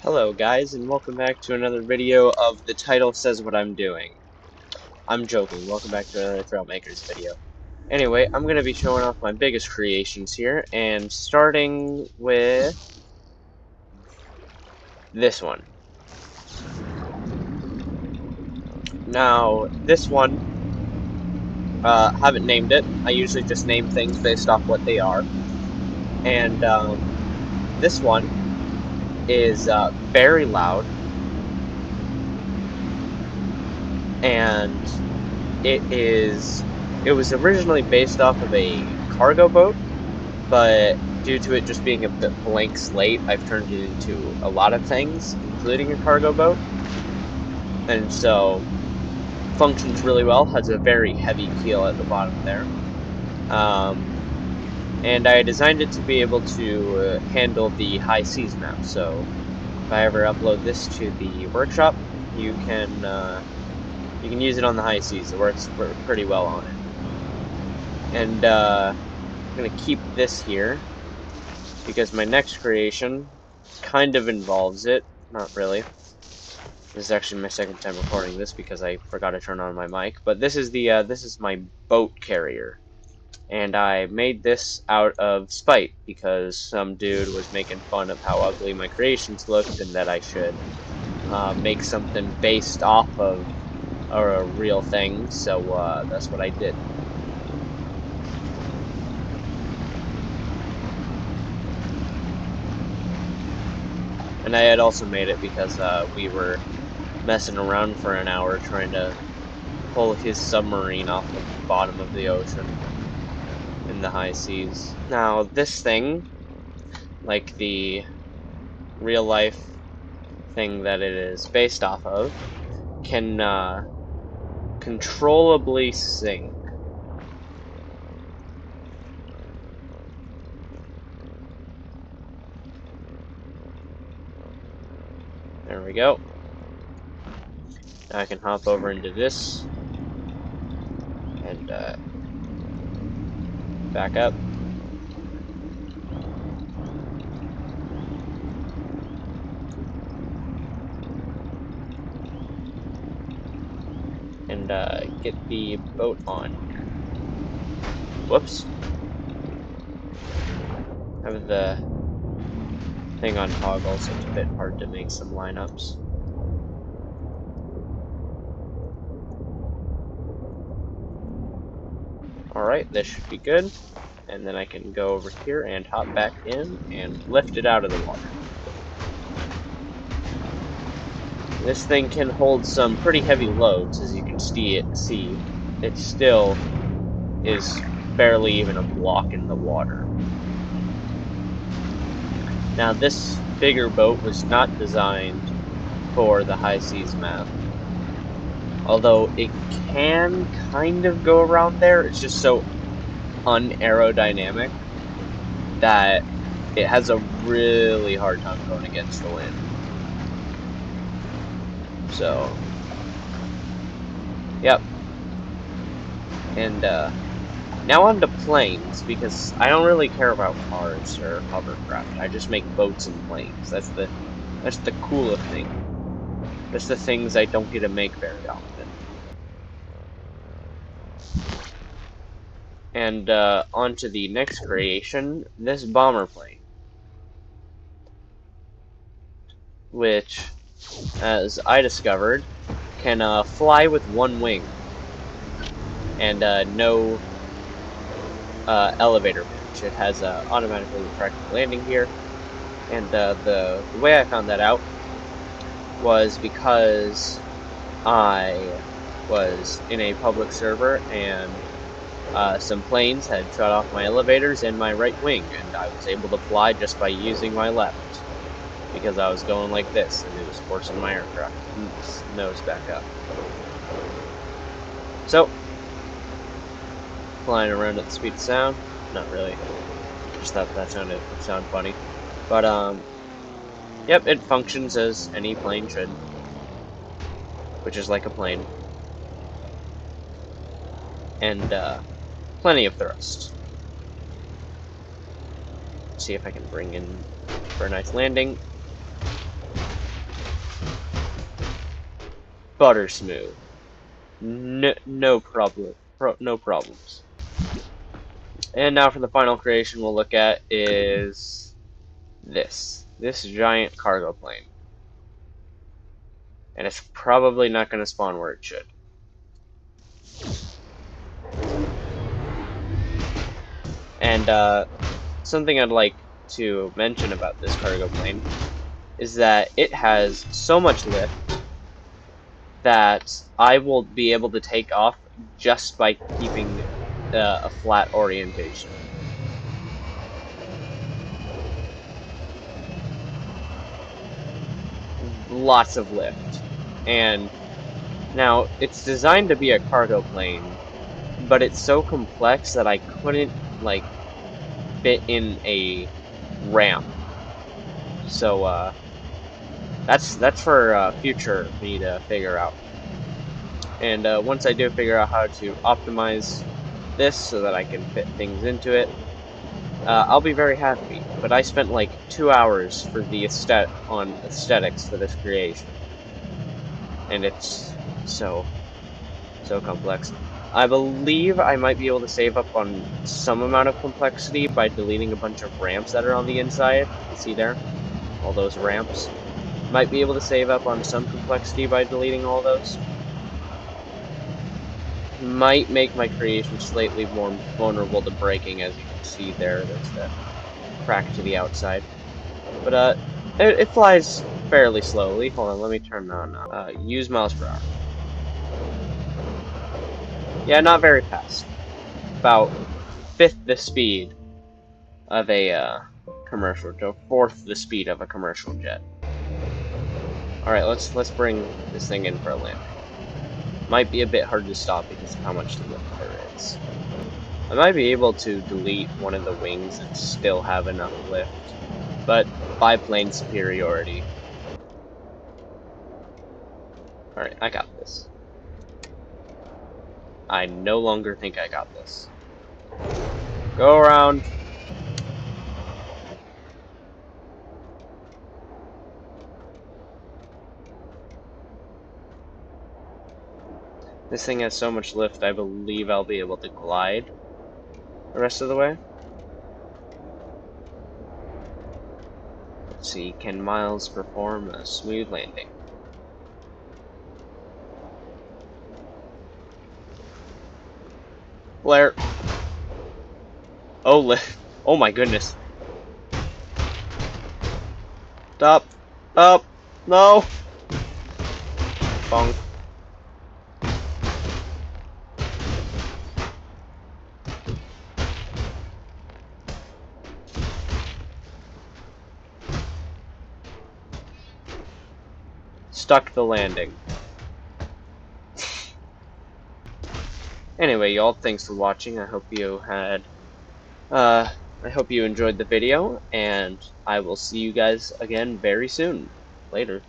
Hello guys, and welcome back to another video of The Title Says What I'm Doing. I'm joking, welcome back to another Trailmakers video. Anyway, I'm going to be showing off my biggest creations here, and starting with this one. Now, this one, haven't named it. I usually just name things based off what they are. And this one is very loud, and it was originally based off of a cargo boat, but due to it just being a blank slate, I've turned it into a lot of things, including a cargo boat. And so, functions really well, has a very heavy keel at the bottom there. And I designed it to be able to handle the high seas map, so if I ever upload this to the workshop, you can use it on the high seas. It works pretty well on it. And I'm going to keep this here, because my next creation kind of involves it. Not really. This is actually my second time recording this because I forgot to turn on my mic. But this is my boat carrier, and I made this out of spite because some dude was making fun of how ugly my creations looked and that I should make something based off of a real thing. So that's what I did. And I had also made it because we were messing around for an hour trying to pull his submarine off the bottom of the ocean in the high seas. Now, this thing, like the real life thing that it is based off of, can controllably sink. There we go. Now I can hop over into this and back up. And get the boat on. Whoops. I have the thing on toggle, so it's a bit hard to make some lineups. Alright, this should be good. And then I can go over here and hop back in and lift it out of the water. This thing can hold some pretty heavy loads, as you can see. It still is barely even a block in the water. Now, this bigger boat was not designed for the high seas map. Although it can kind of go around there, it's just so unaerodynamic that it has a really hard time going against the wind. So, yep. And now on to planes, because I don't really care about cars or hovercraft. I just make boats and planes. That's the coolest thing. That's the things I don't get to make very often. And on to the next creation, this bomber plane, which, as I discovered, can fly with one wing and no elevator pitch. It has automatically retracted landing gear, and the way I found that out was because I was in a public server and some planes had shut off my elevators and my right wing, and I was able to fly just by using my left, because I was going like this, and it was forcing my aircraft nose back up. So, flying around at the speed of sound, not really, just thought that sounded funny, but yep, it functions as any plane should, which is like a plane, and plenty of thrust. Let's see if I can bring in for a nice landing. butter smooth. No problem. No problems. And now for the final creation we'll look at is this giant cargo plane. And it's probably not going to spawn where it should. And something I'd like to mention about this cargo plane is that it has so much lift that I will be able to take off just by keeping a flat orientation. Lots of lift. And now, it's designed to be a cargo plane, but it's so complex that I couldn't, like, fit in a ramp. So, that's for future me to figure out. And once I do figure out how to optimize this so that I can fit things into it, I'll be very happy. But I spent like 2 hours for the aesthetics for this creation, and it's so complex. I believe I might be able to save up on some amount of complexity by deleting a bunch of ramps that are on the inside. See there? All those ramps. Might be able to save up on some complexity by deleting all those. Might make my creation slightly more vulnerable to breaking, as you can see there. There's that crack to the outside. But it flies fairly slowly. Hold on, let me turn on use miles per hour. Yeah, not very fast. About fifth the speed of a commercial jet, fourth the speed of a commercial jet. All right, let's bring this thing in for a landing. Might be a bit hard to stop because of how much lift there is. I might be able to delete one of the wings and still have enough lift, but biplane superiority. Alright, I got this. I no longer think I got this. Go around. This thing has so much lift, I believe I'll be able to glide the rest of the way. Let's see, can Miles perform a smooth landing? Blair. Oh, oh my goodness. Stop. Up. No. Bonk. Stuck the landing. Anyway, y'all, thanks for watching. I hope you enjoyed the video, and I will see you guys again very soon. Later.